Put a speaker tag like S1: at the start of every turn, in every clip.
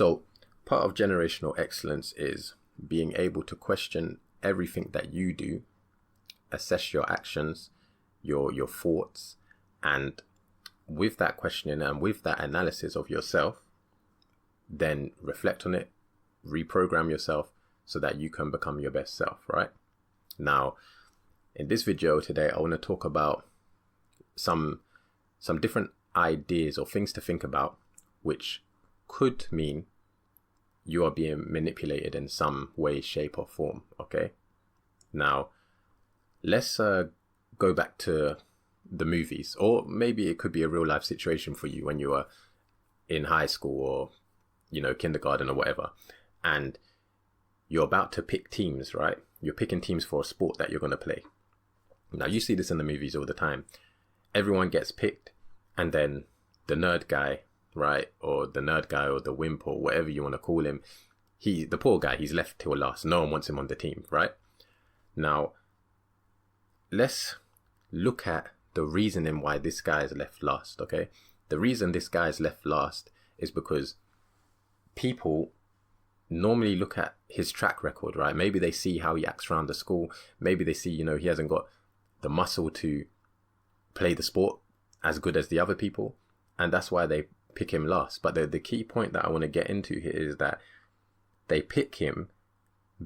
S1: So part of generational excellence is being able to question everything that you do, assess your actions, your thoughts, and with that questioning and with that analysis of yourself, then reflect on it, reprogram yourself so that you can become your best self, right? Now, in this video today, I want to talk about some different ideas or things to think about, which could mean you are being manipulated in some way, shape, or form, okay? Now, let's go back to the movies, or maybe it could be a real life situation for you when you were in high school or, kindergarten or whatever, and you're about to pick teams, right? You're picking teams for a sport that you're going to play. Now, you see this in the movies all the time. Everyone gets picked, and then the nerd guy, right? Or the nerd guy or the wimp or whatever you want to call him, the poor guy, he's left till last. No one wants him on the team, right? Now, let's look at the reasoning why this guy is left last, okay? The reason this guy is left last is because people normally look at his track record, right? Maybe they see how he acts around the school. Maybe they see, he hasn't got the muscle to play the sport as good as the other people. And that's why they pick him last. But the key point that I want to get into here is that they pick him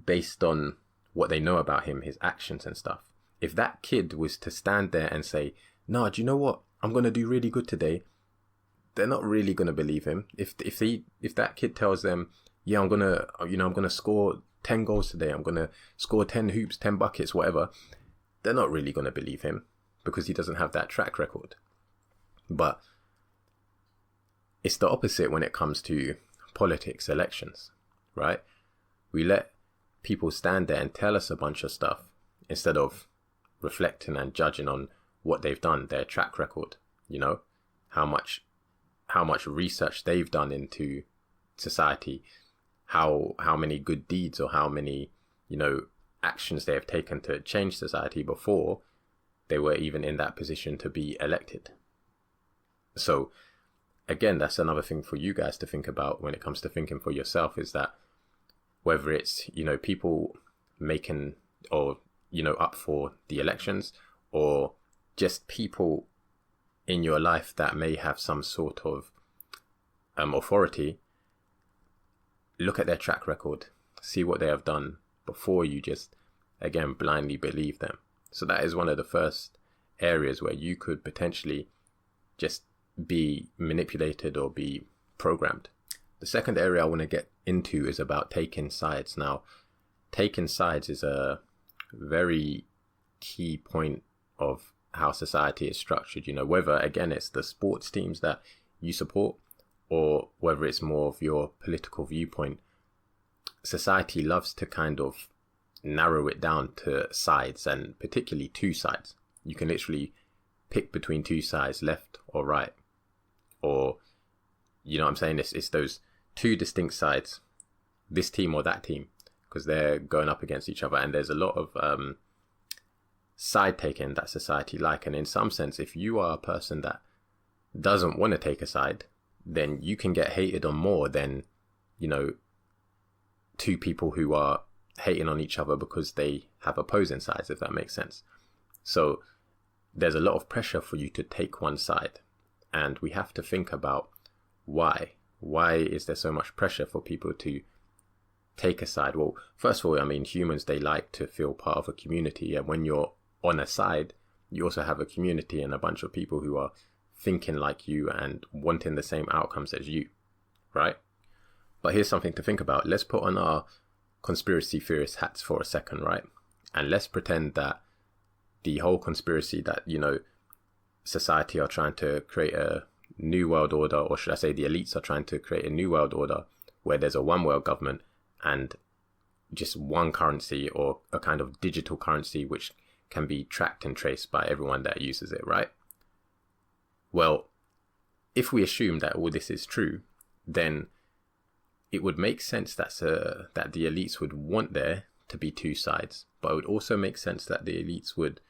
S1: based on what they know about him, his actions and stuff. If that kid was to stand there and say, "No, do you know what? I'm going to do really good today," they're not really going to believe him. If that kid tells them, "Yeah, I'm going to score 10 goals today. I'm going to score 10 hoops, 10 buckets, whatever," they're not really going to believe him because he doesn't have that track record. But it's the opposite when it comes to politics, elections, right? We let people stand there and tell us a bunch of stuff instead of reflecting and judging on what they've done, their track record, how much research they've done into society, how many good deeds or how many, actions they have taken to change society before they were even in that position to be elected. So again, that's another thing for you guys to think about when it comes to thinking for yourself, is that whether it's, people making or, up for the elections, or just people in your life that may have some sort of authority, look at their track record, see what they have done before you just, again, blindly believe them. So that is one of the first areas where you could potentially just be manipulated or be programmed. The second area I want to get into is about taking sides. Now, taking sides is a very key point of how society is structured, whether, again, it's the sports teams that you support or whether it's more of your political viewpoint. Society loves to kind of narrow it down to sides, and particularly two sides. You can literally pick between two sides, left or right, or, what I'm saying? It's those two distinct sides, this team or that team, because they're going up against each other. And there's a lot of side taking that society like. And in some sense, if you are a person that doesn't want to take a side, then you can get hated on more than, two people who are hating on each other because they have opposing sides, if that makes sense. So there's a lot of pressure for you to take one side. And we have to think about why. Why is there so much pressure for people to take a side? Well, first of all, humans, they like to feel part of a community. And when you're on a side, you also have a community and a bunch of people who are thinking like you and wanting the same outcomes as you, right? But here's something to think about. Let's put on our conspiracy theorist hats for a second, right? And let's pretend that the whole conspiracy that, society are trying to create a new world order, or should I say the elites are trying to create a new world order where there's a one world government and just one currency, or a kind of digital currency which can be tracked and traced by everyone that uses it, right? Well, if we assume that all this is true, then it would make sense that the elites would want there to be two sides, but it would also make sense that the elites would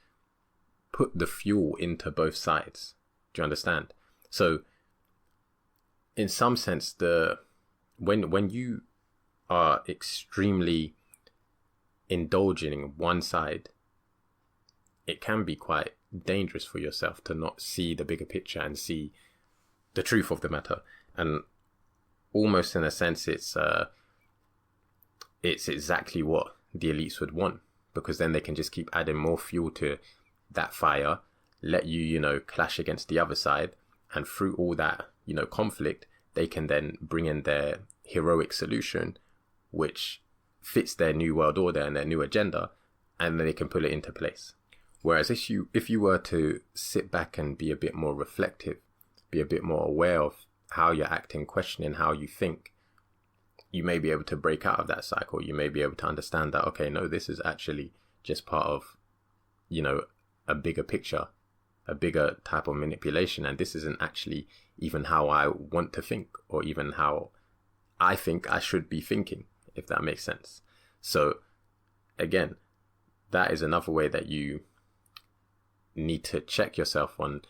S1: put the fuel into both sides. Do you understand? So in some sense, the when you are extremely indulging in one side, it can be quite dangerous for yourself to not see the bigger picture and see the truth of the matter. And almost in a sense, it's exactly what the elites would want, because then they can just keep adding more fuel to that fire, let you, clash against the other side. And through all that, conflict, they can then bring in their heroic solution, which fits their new world order and their new agenda, and then they can put it into place. Whereas if you were to sit back and be a bit more reflective, be a bit more aware of how you're acting, questioning how you think, you may be able to break out of that cycle. You may be able to understand that, okay, no, this is actually just part of, a bigger picture, a bigger type of manipulation. And this isn't actually even how I want to think, or even how I think I should be thinking, if that makes sense. So again, that is another way that you need to check yourself on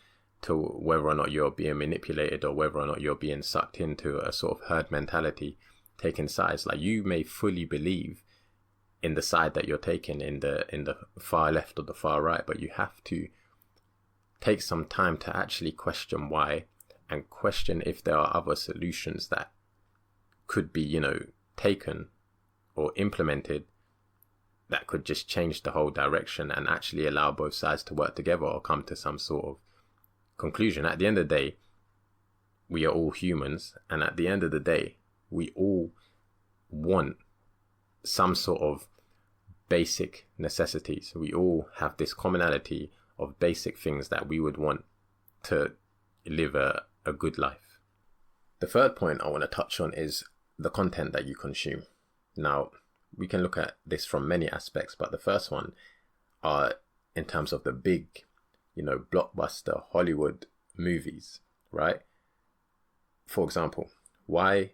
S1: to whether or not you're being manipulated, or whether or not you're being sucked into a sort of herd mentality, taking sides. Like, you may fully believe in the side that you're taking, in the far left or the far right, but you have to take some time to actually question why, and question if there are other solutions that could be, taken or implemented that could just change the whole direction and actually allow both sides to work together or come to some sort of conclusion. At the end of the day, we are all humans, and at the end of the day, we all want some sort of basic necessities. We all have this commonality of basic things that we would want to live a good life. The third point I want to touch on is the content that you consume. Now, we can look at this from many aspects, but the first one are in terms of the big, blockbuster Hollywood movies, right? For example, why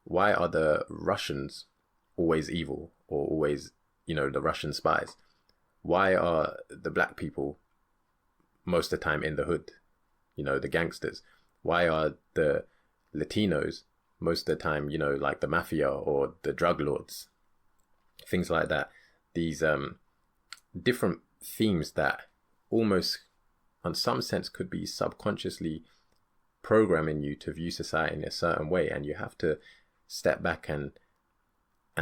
S1: are the Russians always evil, or always, the Russian spies? Why are the black people most of the time in the hood, the gangsters? Why are the Latinos most of the time, like the mafia or the drug lords? Things like that. These different themes that almost, in some sense, could be subconsciously programming you to view society in a certain way. And you have to step back and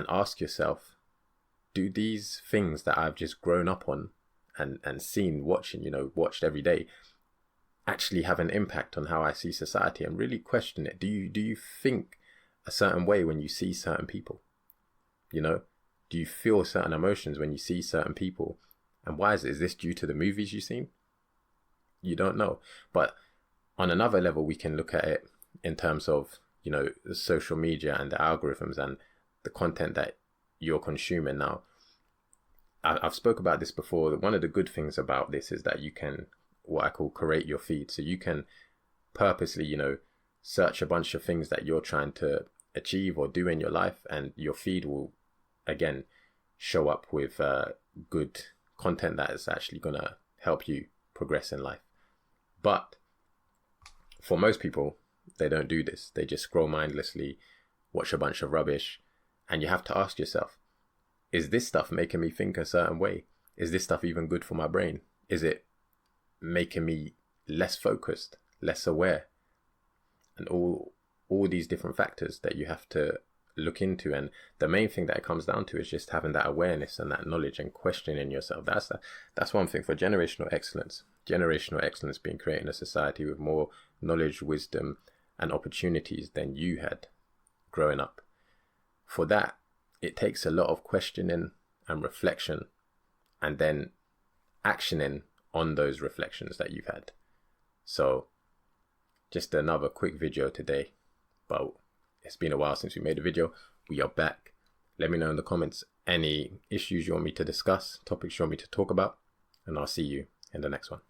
S1: ask yourself, do these things that I've just grown up on and seen, watched every day, actually have an impact on how I see society? And really question it. Do you think a certain way when you see certain people? Do you feel certain emotions when you see certain people? And why is it? Is this due to the movies you've seen? You don't know. But on another level, we can look at it in terms of, the social media and the algorithms and the content that you're consuming. Now, I've spoke about this before. One of the good things about this is that you can, what I call, curate your feed. So you can purposely, search a bunch of things that you're trying to achieve or do in your life, and your feed will, again, show up with good content that is actually going to help you progress in life. But for most people, they don't do this. They just scroll mindlessly, watch a bunch of rubbish, and you have to ask yourself, is this stuff making me think a certain way? Is this stuff even good for my brain? Is it making me less focused, less aware? And all these different factors that you have to look into. And the main thing that it comes down to is just having that awareness and that knowledge and questioning yourself. That's one thing for generational excellence. Generational excellence being creating a society with more knowledge, wisdom, and opportunities than you had growing up. For that, it takes a lot of questioning and reflection, and then actioning on those reflections that you've had. So just another quick video today, but it's been a while since we made a video. We are back. Let me know in the comments any issues you want me to discuss, topics you want me to talk about, and I'll see you in the next one.